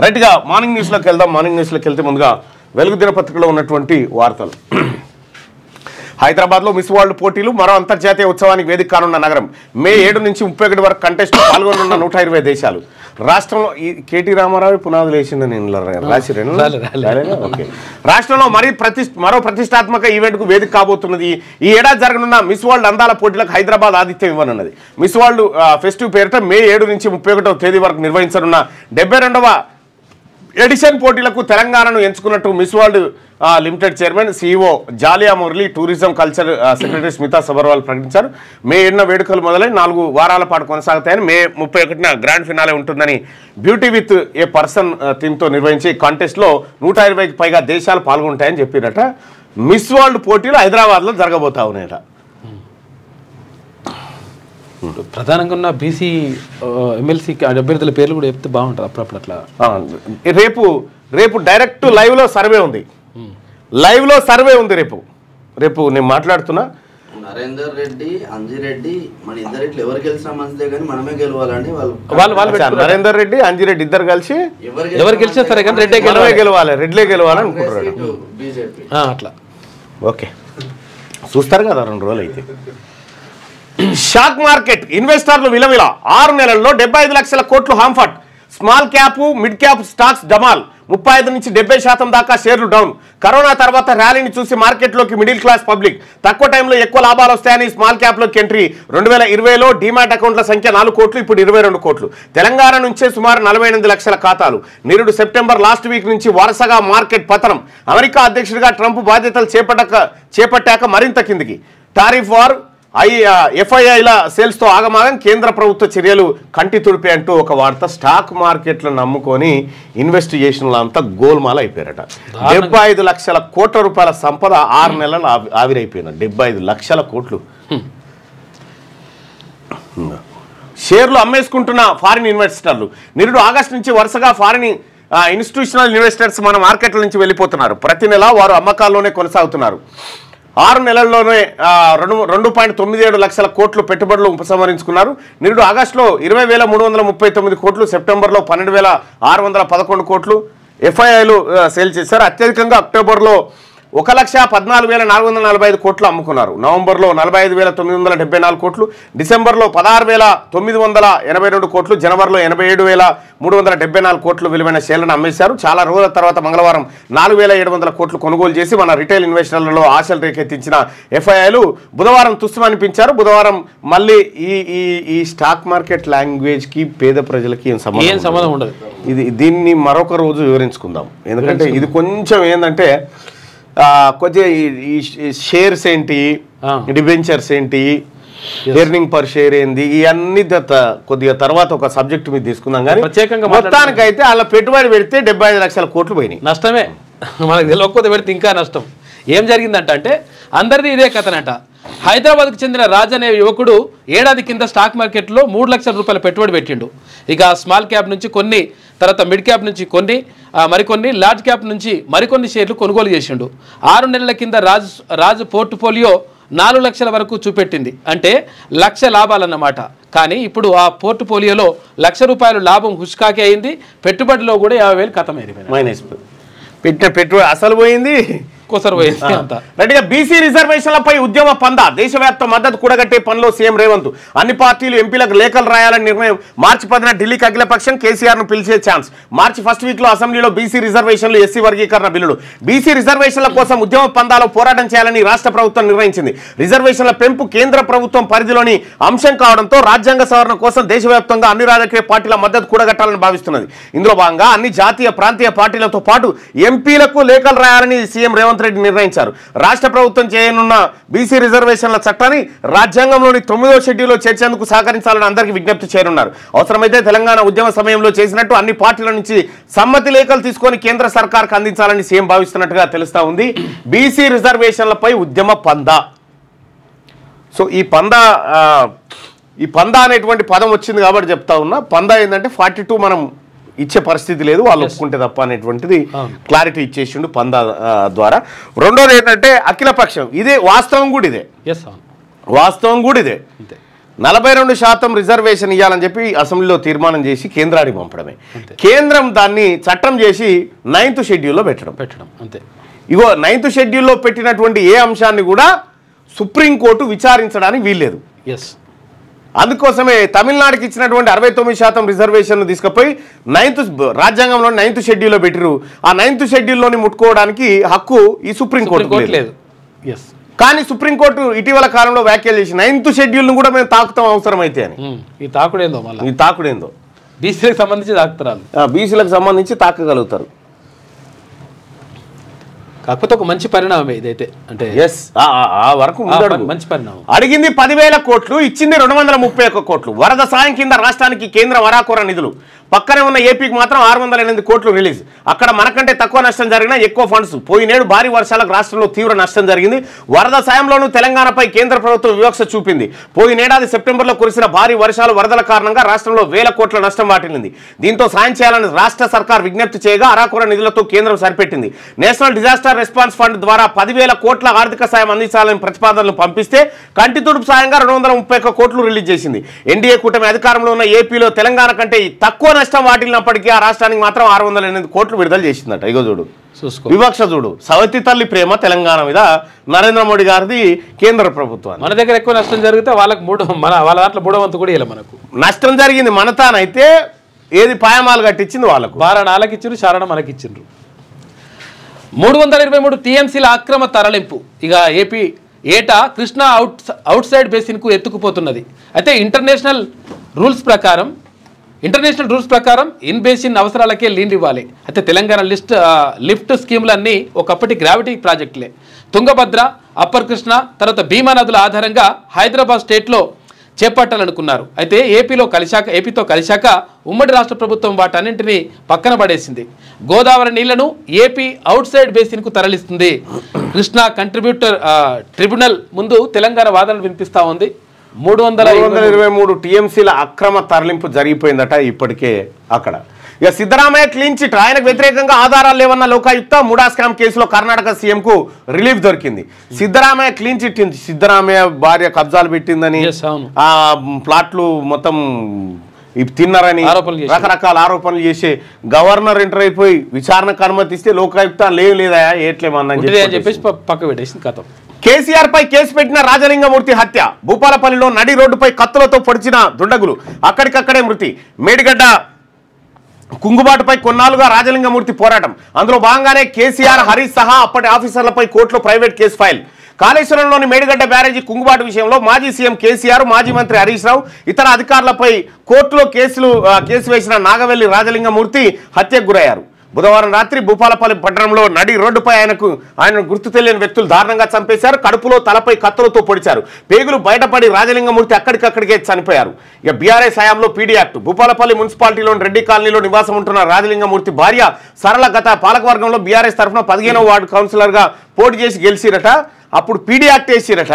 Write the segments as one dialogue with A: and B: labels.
A: రైట్గా morning న్యూస్లోకి వెళ్దాం. Morning న్యూస్లోకి వెళ్తే ముందుగా వెలుగు దినపత్రికలో ఉన్నటువంటి వార్తలు. హైదరాబాద్లో మిస్ వరల్డ్ పోటీలు, మరో అంతర్జాతీయ ఉత్సవానికి వేదిక కానున్న నగరం. మే 7 నుంచి 31 వరకు కంటెస్ట్లో పాల్గొనున్న 120 దేశాలు. రాష్ట్రంలో కేటీ రామారావు పునాదులు వేసిండు. నేను ఓకే. రాష్ట్రంలో మరో ప్రతిష్టాత్మక ఈవెంట్కు వేదిక కాబోతున్నది. ఈ ఏడాది జరగనున్న మిస్ వరల్డ్ అందాల పోటీలకు హైదరాబాద్ ఆతిథ్యం ఇవ్వనున్నది. మిస్ వరల్డ్ ఫెస్టివ్ పేరిట మే 7 నుంచి 31వ తేదీ వరకు నిర్వహించనున్న 72వ ఎడిషన్ పోటీలకు తెలంగాణను ఎంచుకున్నట్టు Miss World limited chairman CEO Julia Morley, tourism culture secretary Smita Sabharwal ప్రకటించారు. మే 7న వేడుకలు మొదలై 4 వారాల పాటు కొనసాగుతాయని, మే 31న గ్రాండ్ ఫినాలే ఉంటుందని బ్యూటీ విత్ ఏ పర్సన్ థీమ్తో నిర్వహించి కాంటెస్ట్లో 120కి పైగా దేశాలు పాల్గొంటాయని చెప్పిరట. మిస్ వరల్డ్ పోటీలు హైదరాబాద్లో జరగబోతా ఉన్నాయట.
B: ప్రధానంగా ఉన్న బీసీ ఎమ్మెల్సీ అభ్యర్థుల పేర్లు కూడా చెప్తే బాగుంటుంది అప్పుడప్పుడు అట్లా.
A: రేపు డైరెక్ట్ లైవ్లో సర్వే ఉంది. రేపు నేను మాట్లాడుతున్నా.
C: నరేందర్ రెడ్డి, అంజిరెడ్డి, మన ఇద్దరిట్లో ఎవరు గెలిచినా మంచిదే కానీ మనమే గెలవాలని
A: వాళ్ళు నరేందర్ రెడ్డి, అంజిరెడ్డి ఇద్దరు కలిసి
B: ఎవరు గెలిచినా సరే కానీ రెడ్లే గెలవాలి
A: అనుకుంటున్నాడు.
C: బీజేపీ
B: అట్లా.
A: ఓకే, చూస్తారు కదా 2 రోజులు అయితే. షాక్ మార్కెట్ ఇన్వెస్టర్లు విలవిల 6 నెలల్లో 75 లక్షల కోట్లు హాంఫర్ట్. Small cap, mid cap stocks డమాల్. 35 నుంచి 70% దాకా షేర్లు డౌన్. కరోనా తర్వాత ర్యాలీని చూసి మార్కెట్లోకి మిడిల్ క్లాస్ పబ్లిక్. తక్కువ టైంలో ఎక్కువ లాభాలు వస్తాయని స్మాల్ క్యాప్లోకి ఎంట్రీ. 2020లో డీమాట్ అకౌంట్ల సంఖ్య 4 కోట్లు, ఇప్పుడు 22 కోట్లు. తెలంగాణ నుంచే సుమారు 48 లక్షల ఖాతాలు. నిరుడు సెప్టెంబర్ లాస్ట్ వీక్ నుంచి వరుసగా మార్కెట్ పతనం. అమెరికా అధ్యక్షుడిగా ట్రంప్ బాధ్యతలు చేపట్టాక మరింత కిందికి. టారిఫ్ వార్, FIIల సేల్స్తో ఆగమాగం, కేంద్ర ప్రభుత్వ చర్యలు కంటి తుడిపే అంటూ ఒక వార్త. స్టాక్ మార్కెట్లను నమ్ముకొని ఇన్వెస్ట్ చేసిన అంతా గోల్మాల అయిపోయారట. 75 లక్షల కోట్ల రూపాయల సంపద 6 నెలలు ఆవిరైపోయిన 75 లక్షల కోట్లు. షేర్లు అమ్మేసుకుంటున్న ఫారిన్ ఇన్వెస్టర్లు. నిరుడు ఆగస్టు నుంచి వరుసగా ఫారిన్ ఇన్స్టిట్యూషనల్ ఇన్వెస్టర్స్ మన మార్కెట్ల నుంచి వెళ్ళిపోతున్నారు. ప్రతి నెల వారు అమ్మకాల్లోనే కొనసాగుతున్నారు. 6 నెలల్లోనే 2.97 లక్షల కోట్లు పెట్టుబడులు ఉపసంహరించుకున్నారు. నిరుడు ఆగస్టులో 20,339 కోట్లు, సెప్టెంబర్లో 12,611 కోట్లు FIIలు సేల్ చేశారు. అత్యధికంగా అక్టోబర్లో 1,14,445 కోట్లు అమ్ముకున్నారు. నవంబర్లో 45,974 కోట్లు, డిసెంబర్లో 16,982 కోట్లు, జనవరిలో 87,374 కోట్లు విలువైన షేర్లను అమ్మేశారు. చాలా రోజుల తర్వాత మంగళవారం 4,700 కోట్లు కొనుగోలు చేసి మన రిటైల్ ఇన్వెస్టర్లలో ఆశలు రేకెత్తించిన FIIలు బుధవారం తుస్సుమనిపించారు. బుధవారం మళ్ళీ ఈ స్టాక్ మార్కెట్ లాంగ్వేజ్కి పేద ప్రజలకి ఏం సంబంధం ఉండదు. దీన్ని మరొక రోజు వివరించుకుందాం. ఎందుకంటే ఇది కొంచెం ఏంటంటే కొద్దిగా ఈ షేర్స్ ఏంటి, డిబెంచర్స్ ఏంటి, ఎర్నింగ్ పర్ షేర్ ఏంది, ఇవన్నీ కొద్దిగా తర్వాత ఒక సబ్జెక్ట్ మీద తీసుకుందాం. కానీ మొత్తానికైతే అలా పెట్టుబడి పెడితే 75 లక్షల కోట్లు పోయినాయి.
B: నష్టమే, మనకు తెలియకపోతే పెడితే ఇంకా నష్టం. ఏం జరిగిందంటే అందరిది ఇదే కథనట. హైదరాబాద్కు చెందిన రాజ్ అనే యువకుడు ఏడాది కింద స్టాక్ మార్కెట్లో 3 లక్షల రూపాయల పెట్టుబడి పెట్టిండు. ఇక స్మాల్ క్యాప్ నుంచి కొన్ని, తర్వాత మిడ్ క్యాప్ నుంచి కొన్ని, మరికొన్ని, లార్జ్ క్యాప్ నుంచి మరికొన్ని షేర్లు కొనుగోలు చేసిండు. 6 నెలల కింద రాజు పోర్ట్ఫోలియో 4 లక్షల వరకు చూపెట్టింది. అంటే 1 లక్ష లాభాలన్నమాట. కానీ ఇప్పుడు ఆ పోర్ట్ఫోలియోలో 1 లక్ష రూపాయలు లాభం హుష్కాకి అయింది. పెట్టుబడిలో కూడా 50,000 ఖతమైపోయింది.
A: మైనస్ పెట్టిన పెట్టుబడి అసలు పోయింది. రెడ్డిగా బీసీ రిజర్వేషన్లపై ఉద్యమ పందా. దేశవ్యాప్త మద్దతు కూడగట్టే పనిలో సీఎం రేవంత్. అన్ని పార్టీలు ఎంపీలకు లేఖలు రాయాలని నిర్ణయం. మార్చి 10న ఢిల్లీకి అఖిలపక్షం కేసీఆర్ను పిలిచే ఛాన్స్. మార్చి ఫస్ట్ వీక్లో అసెంబ్లీలో బీసీ రిజర్వేషన్లు, ఎస్సీ వర్గీకరణ బిల్లులు. బీసీ రిజర్వేషన్ల కోసం ఉద్యమ పందాలో పోరాటం చేయాలని రాష్ట్ర ప్రభుత్వం నిర్ణయించింది. రిజర్వేషన్ల పెంపు కేంద్ర ప్రభుత్వం పరిధిలోని అంశం కావడంతో రాజ్యాంగ సవరణ కోసం దేశవ్యాప్తంగా అన్ని రాజకీయ పార్టీల మద్దతు కూడగట్టాలని భావిస్తున్నది. ఇందులో భాగంగా అన్ని జాతీయ ప్రాంతీయ పార్టీలతో పాటు ఎంపీలకు లేఖలు రాయాలని సీఎం రేవంత్ రెడ్డి నిర్ణయించారు. రాష్ట్ర ప్రభుత్వం చేయనున్న బీసీ రిజర్వేషన్ల చట్టాన్ని రాజ్యాంగంలోని 9వ షెడ్యూల్లో చేర్చేందుకు సహకరించాలని అందరికీ విజ్ఞప్తి చేయనున్నారు. అవసరమైతే తెలంగాణ ఉద్యమ సమయంలో చేసినట్టు అన్ని పార్టీల నుంచి సమ్మతి లేఖలు తీసుకొని కేంద్ర సర్కార్కు అందించాలని సీఎం భావిస్తున్నట్టుగా తెలుస్తా ఉంది. బీసీ రిజర్వేషన్లపై ఉద్యమ పందా. సో ఈ పందా అనేటువంటి పదం వచ్చింది కాబట్టి చెప్తా ఉన్నా. పందా ఏంటంటే 42 మనం ఇచ్చే పరిస్థితి లేదు, వాళ్ళు ఒప్పుకుంటే తప్ప అనేటువంటిది క్లారిటీ ఇచ్చేసిండు పందా ద్వారా. రెండోది ఏంటంటే అఖిలపక్షం. ఇదే వాస్తవం కూడా ఇదే. 42% రిజర్వేషన్ ఇవ్వాలని చెప్పి అసెంబ్లీలో తీర్మానం చేసి కేంద్రానికి పంపడమే. కేంద్రం దాన్ని చట్టం చేసి 9th షెడ్యూల్లో పెట్టడం
B: అంతే.
A: ఇగో 9th షెడ్యూల్లో పెట్టినటువంటి ఏ అంశాన్ని కూడా సుప్రీంకోర్టు విచారించడానికి వీల్లేదు. అందుకోసమే తమిళనాడుకి ఇచ్చినటువంటి 69% రిజర్వేషన్ తీసుకుపోయి రాజ్యాంగంలో 9th షెడ్యూల్లో పెట్టిరు. ఆ 9th షెడ్యూల్లోని ముట్టుకోవడానికి హక్కు ఈ సుప్రీంకోర్టు లేదు. కానీ సుప్రీంకోర్టు ఇటీవల కాలంలో వ్యాఖ్యలు చేసి 9th షెడ్యూల్ను కూడా మేము తాకుతాం అవసరమైతే అని.
B: ఈ తాకుడేందో బీసీలకు సంబంధించి తాకుతారు,
A: బీసీలకు సంబంధించి తాకగలుగుతారు.
B: కాకపోతే ఒక మంచి పరిణామం ఇదైతే, అంటే
A: ఆ వరకు
B: మంచి పరిణామం.
A: అడిగింది 10,000 కోట్లు, ఇచ్చింది 231 కోట్లు. వరద సాయం కింద రాష్ట్రానికి కేంద్ర వరాకొర నిధులు. పక్కనే ఉన్న ఏపీకి మాత్రం 608 కోట్లు రిలీజ్. అక్కడ మనకంటే తక్కువ నష్టం జరిగినా ఎక్కువ ఫండ్స్. పోయినేడు భారీ వర్షాలకు రాష్ట్రంలో తీవ్ర నష్టం జరిగింది. వరద సాయంలోనూ తెలంగాణపై కేంద్ర ప్రభుత్వం వివక్ష చూపింది. పోయినేడాది సెప్టెంబర్లో కురిసిన భారీ వర్షాలు వరదల కారణంగా రాష్ట్రంలో 1000 కోట్ల నష్టం వాటిల్లింది. దీంతో సాయం చేయాలని రాష్ట్ర సర్కార్ విజ్ఞప్తి చేయగా అరాకొర నిధులతో కేంద్రం సరిపెట్టింది. నేషనల్ డిజాస్టర్ రెస్పాన్స్ ఫండ్ ద్వారా 10,000 కోట్ల ఆర్థిక సాయం అందించాలని ప్రతిపాదనలు పంపిస్తే కంటి తుడుపు సాయంగా 231 కోట్లు రిలీజ్ చేసింది. ఎన్డీఏ కూటమి అధికారంలో ఉన్న ఏపీలో తెలంగాణ కంటే తక్కువ నష్టం వాటిల్లినప్పటికీ ఆ రాష్ట్రానికి మాత్రం 608 కోట్లు విడుదల చేసిందట. ఇగో చూడు వివక్ష చూడు. సవతి తల్లి ప్రేమ తెలంగాణ మీద నరేంద్ర మోడీ గారిది కేంద్ర ప్రభుత్వం.
B: మన దగ్గర ఎక్కువ నష్టం జరిగితే వాళ్ళకి వాళ్ళ దాంట్లో 3వ వంతు కూడా ఇలా మనకు
A: నష్టం జరిగింది. మన తానైతే ఏది పాయమాలు కట్టించింది వాళ్ళకు,
B: బారణ వాళ్ళకిచ్చిండ్రు, చారణ మనకిచ్చిండ్రు. 323 టీఎంసీల అక్రమ తరలింపు. ఇక ఏపీ ఏటా కృష్ణా అవుట్ సైడ్ బేసిన్కు ఎత్తుకుపోతున్నది. అయితే ఇంటర్నేషనల్ రూల్స్ ప్రకారం ఇన్ బేసిన్ అవసరాలకే లీన్ ఇవ్వాలి. అయితే తెలంగాణ లిఫ్ట్ స్కీములన్నీ ఒకప్పటి గ్రావిటీ ప్రాజెక్టులే. తుంగభద్ర, అప్పర్ కృష్ణ, తర్వాత భీమా నదుల ఆధారంగా హైదరాబాద్ స్టేట్లో చేపట్టాలనుకున్నారు. అయితే ఏపీతో కలిశాక ఉమ్మడి రాష్ట్ర ప్రభుత్వం వాటన్నింటినీ పక్కన పడేసింది. గోదావరి నీళ్లను ఏపీ అవుట్ సైడ్ బేసిన్కు తరలిస్తుంది. కృష్ణా ట్రిబ్యునల్ ముందు తెలంగాణ వాదనలు వినిపిస్తా ఉంది.
A: 323 టీఎంసీల అక్రమ తరలింపు జరిగిపోయిందట ఇప్పటికే అక్కడ. ఇక సిద్ధరామయ్య క్లీన్ చిట్. ఆయనకు వ్యతిరేకంగా ఆధారాలు లేవన్న లోకాయుక్త ముడా స్కామ్ కేసులో కర్ణాటక సీఎంకు రిలీఫ్ దొరికింది. Siddaramaiah clean chit. సిద్ధరామయ్య భార్య కబ్జాలు పెట్టిందని, ఆ ప్లాట్లు మొత్తం తిన్నారని రకరకాల ఆరోపణలు చేసే గవర్నర్ ఎంటర్ అయిపోయి విచారణకు అనుమతిస్తే లోకాయుక్త లేదా ఏట్లేమని
B: చెప్పేసి పక్క పెట్టేసింది కథ.
A: కేసీఆర్ పై కేసు పెట్టిన రాజలింగమూర్తి హత్య. భూపాలపల్లిలో నడి రోడ్డుపై కత్తులతో పొడిచిన దుండగులు, అక్కడికక్కడే మృతి. మేడిగడ్డ కుంగుబాటుపై కొన్నాళ్ళుగా రాజలింగమూర్తి పోరాటం. అందులో భాగంగానే కేసీఆర్, హరీష్ సహా అప్పటి ఆఫీసర్లపై కోర్టులో ప్రైవేట్ కేసు ఫైల్. కాళేశ్వరంలోని మేడిగడ్డ బ్యారేజీ కుంగుబాటు విషయంలో మాజీ సీఎం కేసీఆర్, మాజీ మంత్రి హరీష్ రావు, ఇతర అధికారులపై కోర్టులో కేసు వేసిన నాగవెల్లి రాజలింగమూర్తి హత్యకు గురయ్యారు. బుధవారం రాత్రి భూపాలపల్లి పట్టణంలో నడి రోడ్డుపై ఆయన గుర్తు తెలియని వ్యక్తులు దారుణంగా చంపేశారు. కడుపులో, తలపై కత్తులతో పొడిచారు. పేగులు బయటపడి రాజలింగమూర్తి అక్కడికక్కడికే చనిపోయారు. ఇక బీఆర్ఎస్ హయాంలో పీడీ యాక్ట్. భూపాలపల్లి మున్సిపాలిటీలోని రెడ్డి కాలనీలో నివాసం ఉంటున్న రాజలింగమూర్తి భార్య సరళ గత పాలకవర్గంలో బీఆర్ఎస్ తరఫున 15వ వార్డు కౌన్సిలర్గా పోటీ చేసి గెలిచిరట. అప్పుడు పీడీ యాక్ట్ వేసిరట.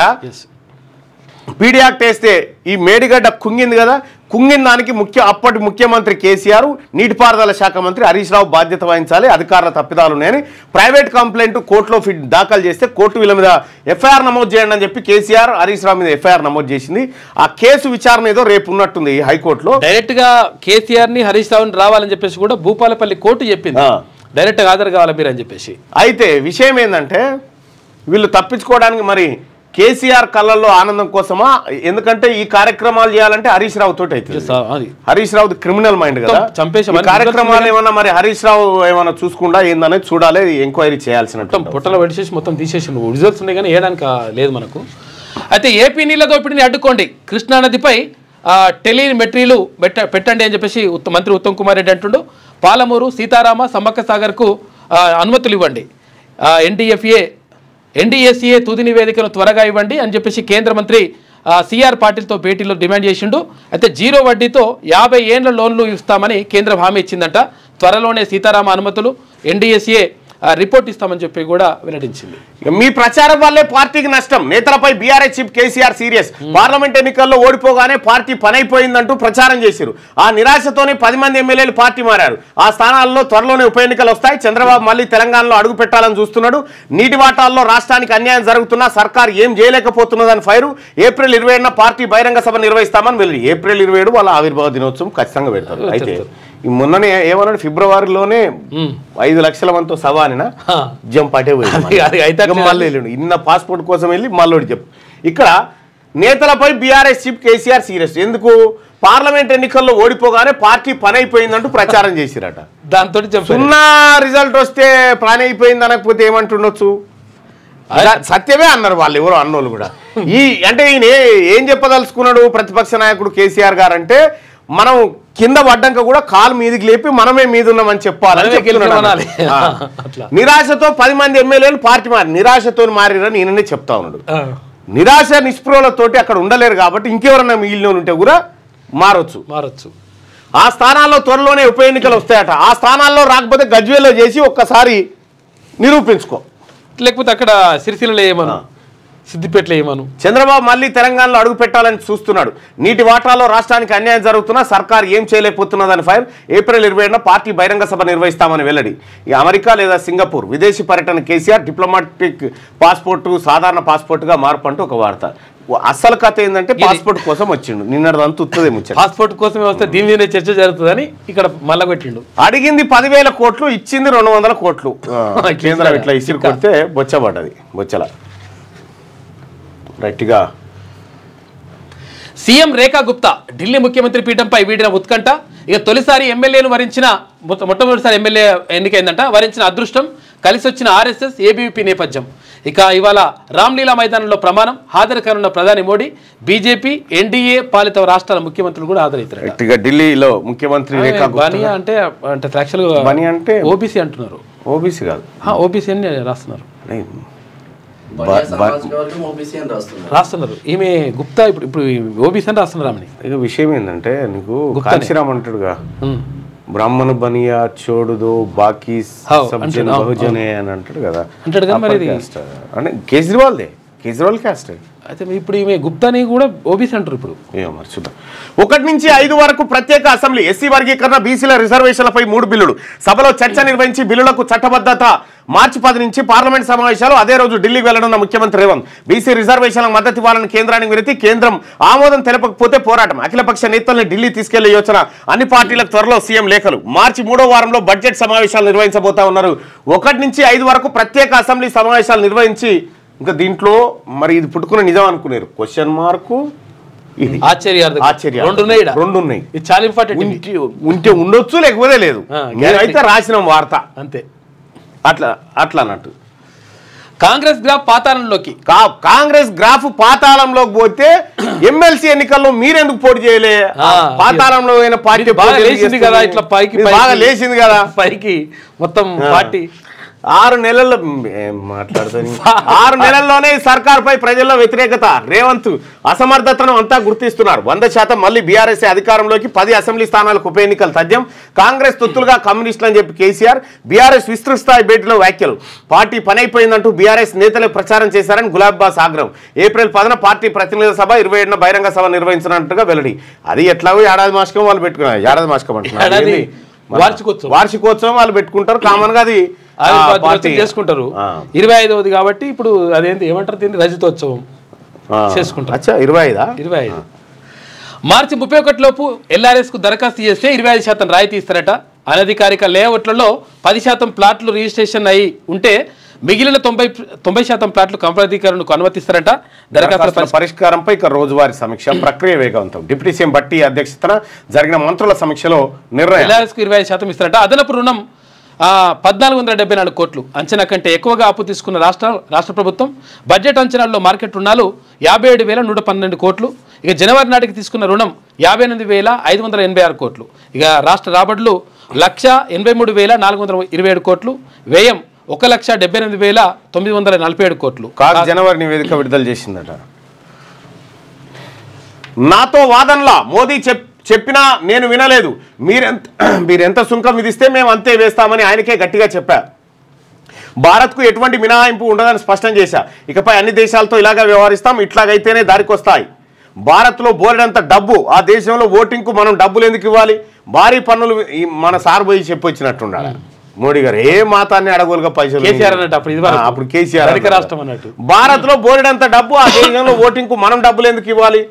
A: పీడీ యాక్ట్ వేస్తే ఈ మేడిగడ్డ కుంగింది కదా, కుంగిన దానికి అప్పటి ముఖ్యమంత్రి కేసీఆర్, నీటిపారుదల శాఖ మంత్రి హరీష్ రావు బాధ్యత వహించాలి, అధికారుల తప్పిదాలు ఉన్నాయని ప్రైవేట్ కంప్లైంట్ కోర్టులో దాఖలు చేస్తే కోర్టు వీళ్ళ మీద ఎఫ్ఐఆర్ నమోదు చేయండి అని చెప్పి కేసీఆర్ హరీష్ రావు మీద ఎఫ్ఐఆర్ నమోదు చేసింది. ఆ కేసు విచారణ ఏదో రేపు ఉన్నట్టుంది హైకోర్టులో.
B: డైరెక్ట్ గా కేసీఆర్ ని హరీష్ రావుని రావాలని చెప్పేసి కూడా భూపాలపల్లి కోర్టు చెప్పింది, డైరెక్ట్ గా హాజరు కావాలి మీరు అని చెప్పేసి.
A: అయితే విషయం ఏంటంటే వీళ్ళు తప్పించుకోవడానికి మరి కేసీఆర్ కళ్ళల్లో ఆనందం కోసమా? ఎందుకంటే ఈ కార్యక్రమాలు చేయాలంటే హరీష్ రావు తోటి అయితే, హరీష్ రావు క్రిమినల్ మైండ్ కదా, చంపేసి కార్యక్రమాలు ఏమన్నా మరి హరీష్ రావు ఏమన్నా చూసుకుండా ఏందనేది చూడాలి, ఎంక్వైరీ చేయాల్సిన.
B: పుట్టలో పడిచేసి మొత్తం తీసేసి రిజల్ట్స్ ఉన్నాయి కానీ వేయడానికి లేదు మనకు. అయితే ఏపీ నీళ్ళ దోపిడీని అడ్డుకోండి, కృష్ణానదిపై టెలిమెట్రీలు పెట్టండి అని చెప్పేసి మంత్రి ఉత్తమ్ కుమార్ రెడ్డి అంటుండు. పాలమూరు, సీతారామ, సమ్మక్క సాగర్కు అనుమతులు ఇవ్వండి, ఎన్డీఎస్ఏ తుది నివేదికను త్వరగా ఇవ్వండి అని చెప్పేసి కేంద్ర మంత్రి సిఆర్ పాటిల్తో భేటీలో డిమాండ్ చేసిండు. అయితే 0 వడ్డీతో 50 ఏళ్ల లోన్లు ఇస్తామని కేంద్రం హామీ ఇచ్చిందంట. త్వరలోనే సీతారామ అనుమతులు, ఎన్డీఎస్ఏ రిపోర్ట్ ఇస్తామని చెప్పి కూడా వెల్లడించింది.
A: మీ ప్రచారం వల్లే పార్టీకి నష్టం, నేతలపై BRS chief KCR serious, parliament ఎన్నికల్లో ఓడిపోగానే పార్టీ పనైపోయిందంటూ ప్రచారం చేశారు. ఆ నిరాశతోనే 10 మంది ఎమ్మెల్యేలు పార్టీ మారారు. ఆ స్థానాల్లో త్వరలోనే ఉప ఎన్నికలు వస్తాయి. చంద్రబాబు మళ్ళీ తెలంగాణలో అడుగు పెట్టాలని చూస్తున్నాడు. నీటి వాటాల్లో రాష్ట్రానికి అన్యాయం జరుగుతున్నా సర్కార్ ఏం చేయలేకపోతున్నదని ఫైరు. ఏప్రిల్ 27న పార్టీ బహిరంగ సభ నిర్వహిస్తామని వెళ్ళి ఏప్రిల్ 27 వాళ్ళ ఆవిర్భావ దినోత్సవం ఖచ్చితంగా పెడతారు. అయితే ఈ మొన్ననే ఏమన్నాడు, ఫిబ్రవరిలోనే 5 లక్షల మందితో సభ అనినా జంపాటే మళ్ళీ ఇన్న పాస్పోర్ట్ కోసం వెళ్ళి మళ్ళీ చెప్పు. ఇక్కడ నేతలపై బీఆర్ఎస్ చీఫ్ కేసీఆర్ సీరియస్. ఎందుకు? పార్లమెంట్ ఎన్నికల్లో ఓడిపోగానే పార్టీ పని అయిపోయిందంటూ ప్రచారం చేసిరట.
B: దాంతో
A: సున్నా రిజల్ట్ వస్తే పని అయిపోయింది అనకపోతే ఏమంటుండొచ్చు? సత్యమే అన్నారు వాళ్ళు, ఎవరో అన్నోళ్ళు కూడా. అంటే ఈయన ఏం చెప్పదలుచుకున్నాడు ప్రతిపక్ష నాయకుడు కేసీఆర్ గారు అంటే, మనం కింద పడ్డాక కూడా కాలు మీదికి లేపి మనమే మీద ఉన్నామని చెప్పాలని చెప్తున్నాడు. నిరాశతో 10 మంది ఎమ్మెల్యేలు పార్టీ మారి, నిరాశతో మారిరని ఈయననే చెప్తా ఉన్నాడు. నిరాశ నిస్పృహలతోటి అక్కడ ఉండలేరు కాబట్టి ఇంకెవరన్నా మిగిలిన ఉంటే కూడా మారొచ్చు. ఆ స్థానాల్లో త్వరలోనే ఉప ఎన్నికలు వస్తాయట. ఆ స్థానాల్లో రాకపోతే గజ్వేల్లో చేసి ఒక్కసారి నిరూపించుకో,
B: లేకపోతే అక్కడ సిరిసిల్లలో ఏమను, సిద్దిపేటలో ఏమను.
A: చంద్రబాబు మళ్ళీ తెలంగాణలో అడుగు పెట్టాలని చూస్తున్నాడు. నీటి వాటాలో రాష్ట్రానికి అన్యాయం జరుగుతున్నా సర్కార్ ఏం చేయలేకపోతున్నదని ఫైర్. ఏప్రిల్ 27న పార్టీ బహిరంగ సభ నిర్వహిస్తామని వెల్లడి. ఈ అమెరికా లేదా సింగపూర్ విదేశీ పర్యటన కేసీఆర్, డిప్లొమాటిక్ పాస్పోర్టు సాధారణ పాస్పోర్టుగా మార్పు అంటూ ఒక వార్త. అసలు కథ ఏంటంటే పాస్పోర్ట్ కోసం వచ్చిండు. నిన్నదంతా ఉత్తదే ముచ్చట.
B: పాస్పోర్ట్ కోసమే వస్తే దీని మీదే చర్చ జరుగుతుందని ఇక్కడ మళ్ళా పెట్టిండు.
A: అడిగింది 10,000 కోట్లు, ఇచ్చింది 200 కోట్లు. కేంద్రం ఇట్లా ఇసిరి కొడితే బొచ్చబడ్డది. బొచ్చల రైట్గా.
B: సీఎం రేఖా గుప్తా ఢిల్లీ ముఖ్యమంత్రి పీఠంపై వీడిన ఉత్కంఠ. ఇక తొలిసారి ఎమ్మెల్యేను వరించిన, మొట్టమొదటిసారి ఎమ్మెల్యే ఎన్నికైందంట. వరించిన అదృష్టం, కలిసి వచ్చిన ఆర్ఎస్ఎస్ ఏబీవీపీ నేపథ్యం. ఇక ఇవాళ రామ్లీలా మైదానంలో ప్రమాణం. హాజరు కానున్న ప్రధాని మోడీ, బీజేపీ, ఎన్డీఏ పాలిత రాష్ట్రాల ముఖ్యమంత్రులు కూడా హాజరవుతారు.
A: ఢిల్లీలో ముఖ్యమంత్రి రేఖా
B: బనియా అంటే యాక్చువల్గా బనియా అంటే ఓబీసీ అంటున్నారు.
A: ఓబీసీ కాదు,
B: ఓబీసీ అని రాస్తున్నారు. రాస్తున్నారు ఈమె గుప్తా ఇప్పుడు ఓబీసీ అని రాస్తున్నారు ఆమెని.
A: ఇక విషయం ఏంటంటే, నీకు కాంశీరామ్ అంటాడుగా, బ్రాహ్మణ బనియా చోడుదో బాకీ సబ్జన్ బహుజనే అని అంటాడు కదా.
B: అంటాడు కదా, మరి
A: అంటే కేజ్రీవాల్ క్యాస్ట్.
B: అయితే ఇప్పుడు ఈమె గుప్తాని కూడా ఓబీసీ అంటారు. ఇప్పుడు
A: ఏమో మరి చూద్దాం. 1 నుంచి 5 వరకు ప్రత్యేక అసెంబ్లీ, ఎస్సీ వర్గీకరణ, బీసీల రిజర్వేషన్లపై 3 బిల్లులు. సభలో చర్చ నిర్వహించి బిల్లులకు చట్టబద్ధత. మార్చి 10 నుంచి పార్లమెంట్ సమావేశాలు. అదే రోజు ఢిల్లీకి వెళ్లనున్న ముఖ్యమంత్రి రేవంత్. బీసీ రిజర్వేషన్లకు మద్దతు ఇవ్వాలని కేంద్రానికి వినతి. కేంద్రం ఆమోదం తెలపకపోతే పోరాటం. అఖిలపక్ష నేతల్ని ఢిల్లీ తీసుకెళ్లే యోచన. అన్ని పార్టీలకు త్వరలో సీఎం లేఖలు. మార్చి 3వ వారంలో బడ్జెట్ సమావేశాలు నిర్వహించబోతా ఉన్నారు. 1 నుంచి 5 వరకు ప్రత్యేక అసెంబ్లీ సమావేశాలు నిర్వహించి, ఇంకా దీంట్లో మరి ఇది పుట్టుకున్న నిజం అనుకున్నారు. క్వశ్చన్ మార్కు ఇది.
B: ఆశ్చర్యం
A: రెండు ఉన్నాయి.
B: ఇది చాలా ఇంపార్టెంట్.
A: ఉంటే ఉండొచ్చు, లేకపోతే లేదు. అయితే రాసిన వార్త
B: అంతే.
A: అట్లా అన్నట్టు.
B: కాంగ్రెస్ గ్రాఫ్ పాతాళంలోకి.
A: కాంగ్రెస్ గ్రాఫ్ పాతాళంలోకి పోతే ఎమ్మెల్సీ ఎన్నికల్లో మీరెందుకు పోటీ చేయలే? పాతాళంలో అయిన పార్టీ
B: బాగా లేచింది కదా, ఇట్లా పైకి
A: బాగా లేచింది కదా,
B: పైకి మొత్తం పార్టీ.
A: 6 నెలల్లో మాట్లాడుతుంది. 6 నెలల్లోనే సర్కార్పై ప్రజల్లో వ్యతిరేకత. రేవంత్ అసమర్థతను అంతా గుర్తిస్తున్నారు. 100% మళ్ళీ బీఆర్ఎస్ అధికారంలోకి. 10 అసెంబ్లీ స్థానాలకు ఉప ఎన్నికలు తథ్యం. కాంగ్రెస్ తొత్తులుగా కమ్యూనిస్టులు అని చెప్పి కేసీఆర్. బీఆర్ఎస్ విస్తృత స్థాయి భేటీలో వ్యాఖ్యలు. పార్టీ పనైపోయిందంటూ బీఆర్ఎస్ నేతలే ప్రచారం చేశారని గులాబ్బాస్ ఆగ్రహం. ఏప్రిల్ 10న పార్టీ ప్రతినిధుల సభ, 27న బహిరంగ సభ నిర్వహించినట్టుగా వెల్లడి. అది ఎట్లాగో ఏడాది మాసకం వాళ్ళు పెట్టుకున్నారు. ఏడాది మాసకం అంటున్నారు, వార్షికోత్సవం వాళ్ళు పెట్టుకుంటారు. కామన్ గా అది
B: చేసుకుంటారు. 25వది కాబట్టి ఇప్పుడు అదేంటి ఏమంటారు, దీన్ని రజతోత్సవం చేసుకుంటారు. 25 మార్చి 31 లోపు ఎల్ఆర్ఎస్ కు దరఖాస్తు చేస్తే 25% రాయితీ ఇస్తారట. అనధికారిక లేఅవుట్లలో 10% ప్లాట్లు రిజిస్ట్రేషన్ అయి ఉంటే మిగిలిన 90% ప్లాట్లు కంపనీకరణకు అనుమతిస్తారట. దరఖాస్తుల
A: పరిష్కారంపై రోజువారీ సమీక్ష ప్రక్రియ వేగవంతం. డిప్యూటీ సీఎం భట్టి అధ్యక్షతన జరిగిన మంత్రుల సమీక్షలో నిర్ణయం.
B: ఎల్ఆర్ఎస్ కు 25% ఇస్తారట. అదనపు రుణం 1474 కోట్లు. అంచనా కంటే ఎక్కువగా అప్పు తీసుకున్న రాష్ట్ర ప్రభుత్వం. బడ్జెట్ అంచనాల్లో మార్కెట్ రుణాలు 57,112 కోట్లు. ఇక జనవరి నాటికి తీసుకున్న రుణం 58,586 కోట్లు. ఇక రాష్ట్ర రాబడులు 1,83,427 కోట్లు. వ్యయం 1,78,947 కోట్లు.
A: జనవరి నివేదిక విడుదల చేసిందట. నాతో వాదనలా మోదీ చెప్పినా నేను వినలేదు. మీరెంత సుంకం విధిస్తే మేము అంతే వేస్తామని ఆయనకే గట్టిగా చెప్పారు. భారత్కు ఎటువంటి మినహాయింపు ఉండదని స్పష్టం చేశా. ఇకపై అన్ని దేశాలతో ఇలాగే వ్యవహరిస్తాం, ఇట్లాగైతేనే దారికొస్తాయి. భారత్లో బోలెడంత డబ్బు, ఆ దేశంలో ఓటింగ్కు మనం డబ్బులు ఎందుకు ఇవ్వాలి? భారీ పన్నులు మన సార్ పోయి చెప్పొచ్చినట్టున్నాడు మోడీ గారు. ఏ మాతాన్ని అడగోలుగా పైసలు అప్పుడు కేసీఆర్
B: రాష్ట్రం అన్నట్టు.
A: భారత్లో బోలెడంత డబ్బు, ఆ దేశంలో ఓటింగ్కు మనం డబ్బులు ఎందుకు ఇవ్వాలి?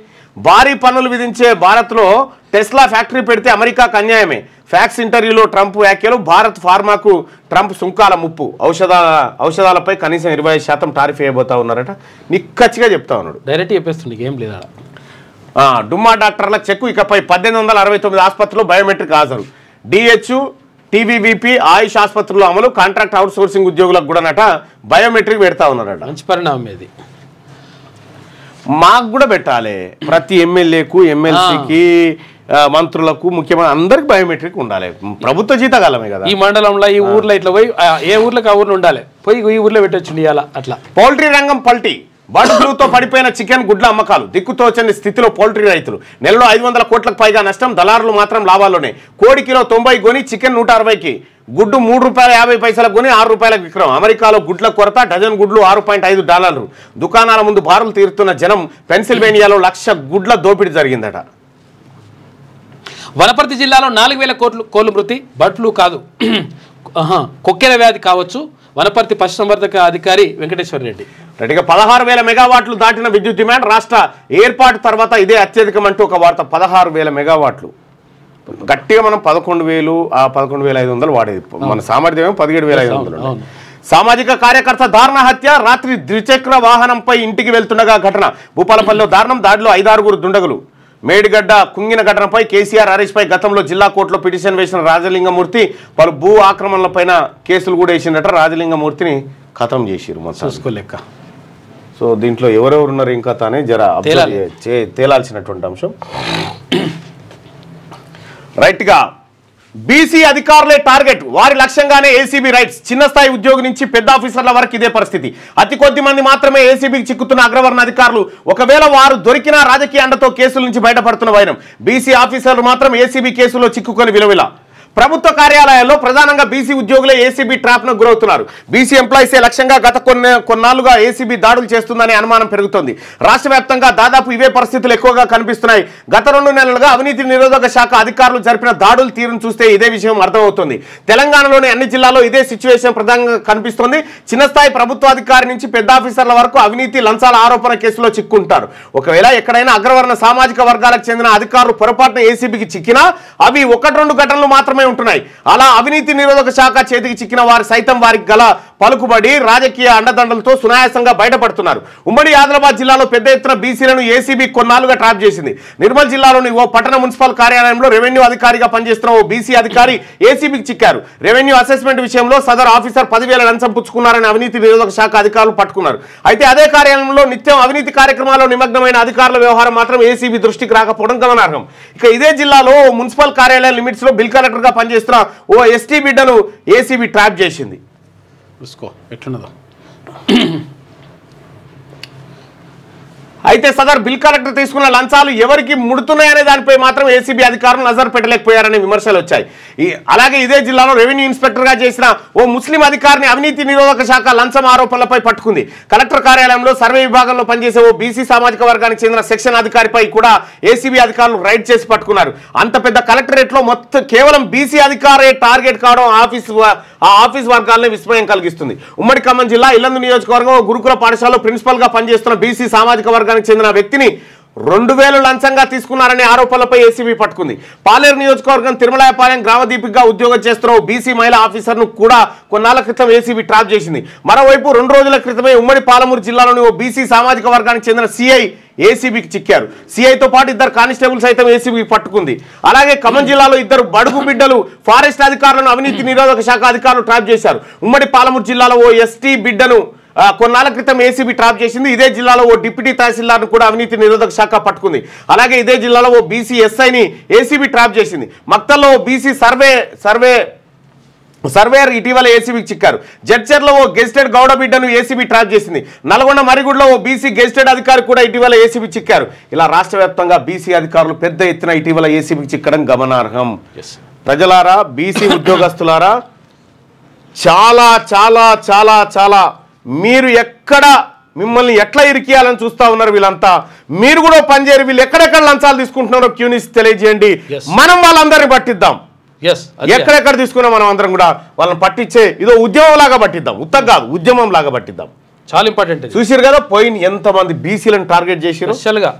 A: భారీ పన్నులు విధించే భారత్లో టెస్లా ఫ్యాక్టరీ పెడితే అమెరికాకు అన్యాయమే. ఫ్యాక్స్ ఇంటర్వ్యూలో ట్రంప్ వ్యాఖ్యలు. భారత్ ఫార్మాకు ట్రంప్ సుంకాల ముప్పు, ఔషధాలపై కనీసం 25% టారిఫ్ వేయబోతా ఉన్నారట. నిక్కచ్చిగా చెప్తా ఉన్నాడు,
B: డైరెక్ట్ చెప్పేస్తుంది, ఏం లేదా.
A: డుమ్మా డాక్టర్ల చెక్కు. ఇకపై 1869 ఆసుపత్రుల్లో బయోమెట్రిక్ హాజరు. డిహెచ్, టీవీవీపీ, ఆయుష్ ఆసుపత్రుల్లో అమలు. కాంట్రాక్ట్ అవుట్ సోర్సింగ్ ఉద్యోగులకు కూడా బయోమెట్రిక్ పెడతా ఉన్నారట.
B: మంచి పరిణామం ఇది.
A: మాకు కూడా పెట్టాలి. ప్రతి ఎమ్మెల్యేకు, ఎమ్మెల్సీకి, మంత్రులకు, ముఖ్యమంత్రి అందరికి బయోమెట్రిక్ ఉండాలి. ప్రభుత్వ జీతకాలమే కదా.
B: ఈ మండలంలో, ఈ ఊర్లో ఇట్లా పోయి ఏ ఊర్లోకి ఆ ఊర్లో ఉండాలి, పోయి ఈ ఊర్లో పెట్టొచ్చు ఇవాళ. అట్లా
A: పౌల్ట్రీ రంగం పల్టీ. బర్డ్ ఫ్లూతో పడిపోయిన చికెన్ గుడ్ల అమ్మకాలు. దిక్కుతోచని స్థితిలో పౌల్ట్రీ రైతులు. నెలలో 500 కోట్లకు పైగా నష్టం. దళారులు మాత్రం లాభాల్లోనే. కోడి కిలో 90 కొని, చికెన్ 160కి, గుడ్డు $3.50 కొని $6 విక్రయం. అమెరికాలో గుడ్ల కొరత. డజన్ గుడ్లు $6.5. దుకాణాల ముందు బారులు తీరుతున్న జనం. పెన్సిల్వేనియాలో 1,00,000 గుడ్ల దోపిడీ జరిగిందట.
B: వనపర్తి జిల్లాలో 4,000 కోళ్లు మృతి. బర్డ్ ఫ్లూ కాదు, కొక్కెర వ్యాధి కావచ్చు. వనపర్తి పశుసంవర్ధక అధికారి వెంకటేశ్వర రెడ్డి.
A: 16,000 మెగావాట్లు దాటిన విద్యుత్ డిమాండ్. రాష్ట్ర ఏర్పాటు తర్వాత ఇదే అత్యధికం అంటూ ఒక వార్త. 16,000 మెగావాట్లు. గట్టిగా మనం 11,000, 11,500 వాడేది. మన సామర్థ్యం 17,500. సామాజిక కార్యకర్త దారుణ హత్య. రాత్రి ద్విచక్ర వాహనంపై ఇంటికి వెళ్తుండగా ఘటన. భూపాలపల్లిలో దారుణం. దాడిలో 5-6 దుండగులు. మేడిగడ్డ కుంగిన ఘటనపై కేసీఆర్, హరీష్ పై గతంలో జిల్లా కోర్టులో పిటిషన్ వేసిన రాజలింగమూర్తి పలు భూ ఆక్రమణలపైన కేసులు కూడా వేసిందట. రాజలింగమూర్తిని ఖతం చేసిరు చూసుకోలేక. సో దీంట్లో ఎవరెవరున్నారు ఇంకా తానే జర తేలాల్సినటువంటి అంశం. రైట్గా బీసీ అధికారులే టార్గెట్. వారి లక్ష్యంగానే ఏసీబీ రైట్స్. చిన్న స్థాయి ఉద్యోగి నుంచి పెద్ద ఆఫీసర్ల వరకు ఇదే పరిస్థితి. అతి కొద్ది మంది మాత్రమే ఏసీబీకి చిక్కుతున్న అగ్రవర్ణ అధికారులు. ఒకవేళ వారు దొరికినా రాజకీయ అండతో కేసుల నుంచి బయటపడుతున్న వైరం. బీసీ ఆఫీసర్లు మాత్రం ఏసీబీ కేసులో చిక్కుకొని విలువిల. ప్రభుత్వ కార్యాలయాల్లో ప్రధానంగా బీసీ ఉద్యోగులే ఏసీబీ ట్రాప్ను గురవుతున్నారు. బీసీ ఎంప్లాయీసే లక్ష్యంగా గత కొన్నాళ్లుగా ఏసీబీ దాడులు చేస్తుందనే అనుమానం పెరుగుతోంది. రాష్ట్ర వ్యాప్తంగా దాదాపు ఇవే పరిస్థితులు ఎక్కువగా కనిపిస్తున్నాయి. గత 2 నెలలుగా అవినీతి నిరోధక శాఖ అధికారులు జరిపిన దాడుల తీరును చూస్తే ఇదే విషయం అర్థమవుతుంది. తెలంగాణలోని అన్ని జిల్లాల్లో ఇదే సిచ్యువేషన్ ప్రధానంగా కనిపిస్తోంది. చిన్న స్థాయి ప్రభుత్వాధికారి నుంచి పెద్ద ఆఫీసర్ల వరకు అవినీతి, లంచాల ఆరోపణ కేసులో చిక్కుంటారు. ఒకవేళ ఎక్కడైనా అగ్రవర్ణ సామాజిక వర్గాలకు చెందిన అధికారులు పొరపాటున ఏసీబీకి చిక్కినా అవి 1-2 ఘటనలు మాత్రమే ఉంటున్నాయి. అలా అవినీతి నిరోధక శాఖ చేతికి చిక్కిన వారు సైతం వారికి గల పలుకుబడి, రాజకీయ అండదండలతో సునాయాసంగా బయటపడుతున్నారు. ఉమ్మడి ఆదిలాబాద్ జిల్లాలో పెద్ద ఎత్తున బీసీలను ఏసీబీ కొన్నాళ్లుగా ట్రాప్ చేసింది. నిర్మల్ జిల్లాలోని ఓ పట్టణ మున్సిపల్ కార్యాలయంలో రెవెన్యూ అధికారిగా పనిచేస్తున్న ఓ బీసీ అధికారి ఏసీబీకి చిక్కారు. రెవెన్యూ అసెస్మెంట్ విషయంలో సదరు ఆఫీసర్ 10,000 లంచం పుచ్చుకున్నారని అవినీతి నిరోధక శాఖ అధికారులు పట్టుకున్నారు. అయితే అదే కార్యాలయంలో నిత్యం అవినీతి కార్యక్రమాల్లో నిమగ్నమైన అధికారుల వ్యవహారం మాత్రం ఏసీబీ దృష్టికి రాకపోవడం గమనార్హం. ఇక ఇదే జిల్లాలో మున్సిపల్ కార్యాలయం లిమిట్స్ లో బిల్ కలెక్టర్ గా పనిచేస్తున్న ఓ ఎస్టీ బిడ్డను ఏసీబీ ట్రాప్ చేసింది.
B: ఎట్లున్నదో
A: అయితే సదర్ బిల్ కలెక్టర్ తీసుకున్న లంచాలు ఎవరికి ముడుతున్నాయనే దానిపై మాత్రం ఏసీబీ అధికారులు నజర్ పెట్టలేకపోయారనే విమర్శలు వచ్చాయి. అలాగే ఇదే జిల్లాలో రెవెన్యూ ఇన్స్పెక్టర్ గా చేసిన ఓ ముస్లిం అధికారిని అవినీతి నిరోధక శాఖ లంచం ఆరోపణలపై పట్టుకుంది. కలెక్టర్ కార్యాలయంలో సర్వే విభాగంలో పనిచేసే ఓ బీసీ సామాజిక వర్గానికి చెందిన సెక్షన్ అధికారిపై కూడా ఏసీబీ అధికారులు రైడ్ చేసి పట్టుకున్నారు. అంత పెద్ద కలెక్టరేట్ లో మొత్తం కేవలం బీసీ అధికారే టార్గెట్ కావడం ఆ ఆఫీస్ వర్గాలనే విస్మయం కలిగిస్తుంది. ఉమ్మడి ఖమ్మం జిల్లా ఇల్లందు నియోజకవర్గం గురుకుల పాఠశాలలో ప్రిన్సిపల్ గా పనిచేస్తున్న బీసీ సామాజిక వర్గానికి చెందిన వ్యక్తిని 2,000 లంచంగా తీసుకున్నారనే ఆరోపణలపై ఏసీబీ పట్టుకుంది. పాలేరు నియోజకవర్గం తిరుమలాయపాలెం గ్రామదీపికగా ఉద్యోగం చేస్తున్న ఓ బీసీ మహిళా ఆఫీసర్ను కూడా కొన్నాళ్ల క్రితం ఏసీబీ ట్రాప్ చేసింది. మరోవైపు 2 రోజుల క్రితమే ఉమ్మడి పాలమూరు జిల్లాలోని ఓ బీసీ సామాజిక వర్గానికి చెందిన సిఐ ఏసీబీకి చిక్కారు. సిఐతో పాటు 2 కానిస్టేబుల్ సైతం ఏసీబీ పట్టుకుంది. అలాగే ఖమ్మం జిల్లాలో 2 బడుగు బిడ్డలు ఫారెస్ట్ అధికారులను అవినీతి నిరోధక శాఖ అధికారులు ట్రాప్ చేశారు. ఉమ్మడి పాలమూరు జిల్లాలో ఓ ఎస్టీ బిడ్డను కొన్నాళ్ల క్రితం ఏసీబీ ట్రాప్ చేసింది. ఇదే జిల్లాలో ఓ డిప్యూటీ తహసీల్దార్ను కూడా అవినీతి నిరోధక శాఖ పట్టుకుంది. అలాగే ఇదే జిల్లాలో ఓ బీసీ ఎస్ఐని ఏసీబీ ట్రాప్ చేసింది. మక్తల్లో ఓ బీసీ సర్వేయర్ ఇటీవల ఏసీబీకి చిక్కారు. జడ్చర్లో ఓ గెజిటెడ్ గౌడ బిడ్డను ఏసీబీ ట్రాప్ చేసింది. నల్గొండ మరిగుడిలో ఓ బీసీ గెజిటెడ్ అధికారి కూడా ఇటీవల ఏసీబీ చిక్కారు. ఇలా రాష్ట్ర వ్యాప్తంగా బీసీ అధికారులు పెద్ద ఎత్తున ఇటీవల ఏసీబీకి చిక్కడం గమనార్హం. ప్రజలారా, బీసీ ఉద్యోగస్తులారా, చాలా చాలా చాలా చాలా మీరు ఎక్కడ మిమ్మల్ని ఎట్లా ఇరికియాలని చూస్తా ఉన్నారు వీళ్ళంతా. మీరు కూడా పనిచేయరు. వీళ్ళు ఎక్కడెక్కడ లంచాలు తీసుకుంటున్నారో క్యూనిస్ తెలియజేయండి. మనం వాళ్ళందరినీ పట్టిద్దాం. ఎక్కడెక్కడ తీసుకున్నా మనం అందరం కూడా వాళ్ళని పట్టించే ఇదో ఉద్యమం లాగా పట్టిద్దాం. ఉత్తగా కాదు, ఉద్యమం లాగా పట్టిద్దాం.
B: చాలా ఇంపార్టెంట్.
A: చూసిరు కదా పోయిన ఎంతమంది బీసీలను టార్గెట్ చేసిరు.
B: స్పెషల్గా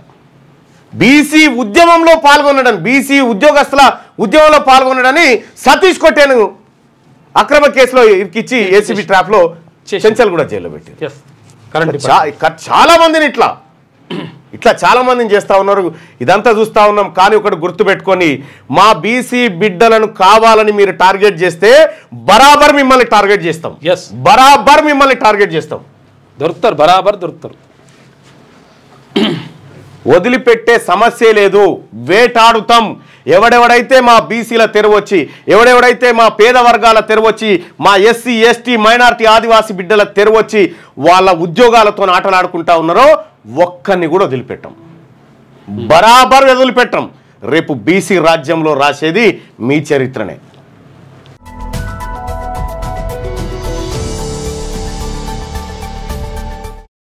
A: బీసీ ఉద్యమంలో పాల్గొనడని, బీసీ ఉద్యోగస్తుల ఉద్యమంలో పాల్గొనడని సతీష్ కొట్టేను అక్రమ కేసులో ఇరికిచ్చి ఏసీబీ ట్రాప్ లో చెంచల్ కూడా జైల్లో పెట్టారు. చాలా మందిని ఇట్లా చాలా మందిని చేస్తా ఉన్నారు. ఇదంతా చూస్తా ఉన్నాం. కానీ ఒకటి గుర్తు పెట్టుకొని, మా బీసీ బిడ్డలను కావాలని మీరు టార్గెట్ చేస్తే బరాబర్ మిమ్మల్ని టార్గెట్ చేస్తాం. బరాబర్ మిమ్మల్ని టార్గెట్ చేస్తాం.
B: దొరుకుతారు, బరాబర్ దొరుకుతారు.
A: వదిలిపెట్టే సమస్య లేదు. వేటాడుతాం. ఎవడెవడైతే మా బీసీల తెరవచ్చి, ఎవడెవడైతే మా పేద వర్గాల తెరవచ్చి, మా ఎస్సీ ఎస్టీ మైనారిటీ ఆదివాసీ బిడ్డల తెరవచ్చి వాళ్ళ ఉద్యోగాలతో ఆటలాడుకుంటా ఉన్నారో ఒక్కరిని కూడా వదిలిపెట్టాం. బరాబర్ వదిలిపెట్టాం. రేపు బీసీ రాజ్యంలో రాసేది మీ చరిత్రనే.